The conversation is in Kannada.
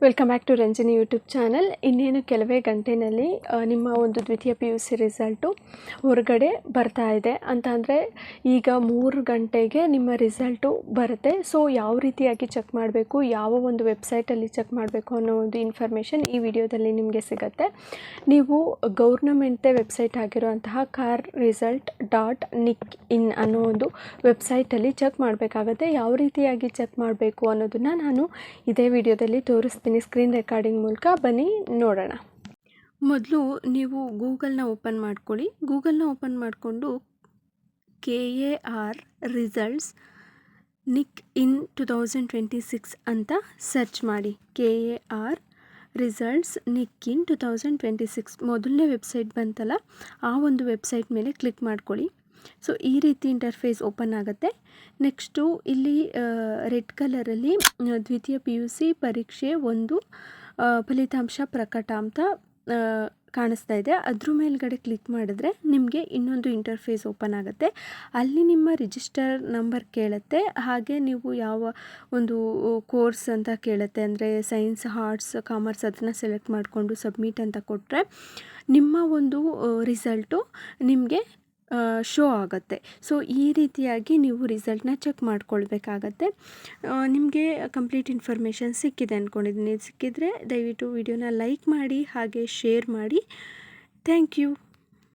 Welcome back to Ranjini YouTube channel. ಇನ್ನೇನು ಕೆಲವೇ ಗಂಟೆಯಲ್ಲಿ ನಿಮ್ಮ ಒಂದು ದ್ವಿತೀಯ PUC ರಿಸಲ್ಟು ಹೊರಗಡೆ ಬರ್ತಾ ಇದೆ ಅಂತ ಅಂದರೆ ಈಗ 3 ಗಂಟೆಗೆ ನಿಮ್ಮ ರಿಸಲ್ಟು ಬರುತ್ತೆ. ಸೊ ಯಾವ ರೀತಿಯಾಗಿ ಚೆಕ್ ಮಾಡಬೇಕು, ಯಾವ ಒಂದು ವೆಬ್ಸೈಟಲ್ಲಿ ಚೆಕ್ ಮಾಡಬೇಕು ಅನ್ನೋ ಒಂದು ಇನ್ಫಾರ್ಮೇಷನ್ ಈ ವಿಡಿಯೋದಲ್ಲಿ ನಿಮಗೆ ಸಿಗುತ್ತೆ. ನೀವು ಗೌರ್ನಮೆಂಟ್ದೇ ವೆಬ್ಸೈಟ್ ಆಗಿರುವಂತಹ carresult.nic.in ಅನ್ನೋ ಒಂದು ವೆಬ್ಸೈಟಲ್ಲಿ ಚೆಕ್ ಮಾಡಬೇಕಾಗತ್ತೆ. ಯಾವ ರೀತಿಯಾಗಿ ಚೆಕ್ ಮಾಡಬೇಕು ಅನ್ನೋದನ್ನು ನಾನು ಇದೇ ವಿಡಿಯೋದಲ್ಲಿ ತೋರಿಸ್ತೀನಿ ಸ್ಕ್ರೀನ್ ರೆಕಾರ್ಡಿಂಗ್ ಮೂಲಕ. ಬನ್ನಿ ನೋಡೋಣ. ಮೊದಲು ನೀವು ಗೂಗಲ್ನ ಓಪನ್ ಮಾಡ್ಕೊಳ್ಳಿ. ಗೂಗಲ್ನ ಓಪನ್ ಮಾಡಿಕೊಂಡು KAR ರಿಸಲ್ಟ್ಸ್ ನಿಕ್ ಇನ್ 2026 ಅಂತ ಸರ್ಚ್ ಮಾಡಿ. KAR ರಿಸಲ್ಟ್ಸ್ ನಿಕ್ ಇನ್ 2026 ಮೊದಲನೇ ವೆಬ್ಸೈಟ್ ಬಂತಲ್ಲ, ಆ ಒಂದು ವೆಬ್ಸೈಟ್ ಮೇಲೆ ಕ್ಲಿಕ್ ಮಾಡ್ಕೊಳ್ಳಿ. ಸೊ ಈ ರೀತಿ ಇಂಟರ್ಫೇಸ್ ಓಪನ್ ಆಗುತ್ತೆ. ನೆಕ್ಸ್ಟು ಇಲ್ಲಿ ರೆಡ್ ಕಲರಲ್ಲಿ ದ್ವಿತೀಯ PUC ಪರೀಕ್ಷೆ 1 ಫಲಿತಾಂಶ ಪ್ರಕಟ ಅಂತ ಕಾಣಿಸ್ತಾ ಇದೆ. ಅದ್ರ ಮೇಲ್ಗಡೆ ಕ್ಲಿಕ್ ಮಾಡಿದ್ರೆ ನಿಮಗೆ ಇನ್ನೊಂದು ಇಂಟರ್ಫೇಸ್ ಓಪನ್ ಆಗುತ್ತೆ. ಅಲ್ಲಿ ನಿಮ್ಮ ರಿಜಿಸ್ಟರ್ ನಂಬರ್ ಕೇಳುತ್ತೆ, ಹಾಗೆ ನೀವು ಯಾವ ಒಂದು ಕೋರ್ಸ್ ಅಂತ ಕೇಳುತ್ತೆ, ಅಂದರೆ ಸೈನ್ಸ್, ಆರ್ಟ್ಸ್, ಕಾಮರ್ಸ್ ಅದನ್ನು ಸೆಲೆಕ್ಟ್ ಮಾಡಿಕೊಂಡು ಸಬ್ಮಿಟ್ ಅಂತ ಕೊಟ್ಟರೆ ನಿಮ್ಮ ಒಂದು ರಿಸಲ್ಟು ನಿಮಗೆ ಶೋ ಆಗುತ್ತೆ. ಸೊ ಈ ರೀತಿಯಾಗಿ ನೀವು ರಿಸಲ್ಟ್ನ ಚೆಕ್ ಮಾಡ್ಕೊಳ್ಬೇಕಾಗತ್ತೆ. ನಿಮಗೆ ಕಂಪ್ಲೀಟ್ ಇನ್ಫಾರ್ಮೇಷನ್ ಸಿಕ್ಕಿದೆ ಅಂದ್ಕೊಂಡಿದ್ದೀನಿ. ಸಿಕ್ಕಿದರೆ ದಯವಿಟ್ಟು ವಿಡಿಯೋನ ಲೈಕ್ ಮಾಡಿ ಹಾಗೆ ಶೇರ್ ಮಾಡಿ. Thank you.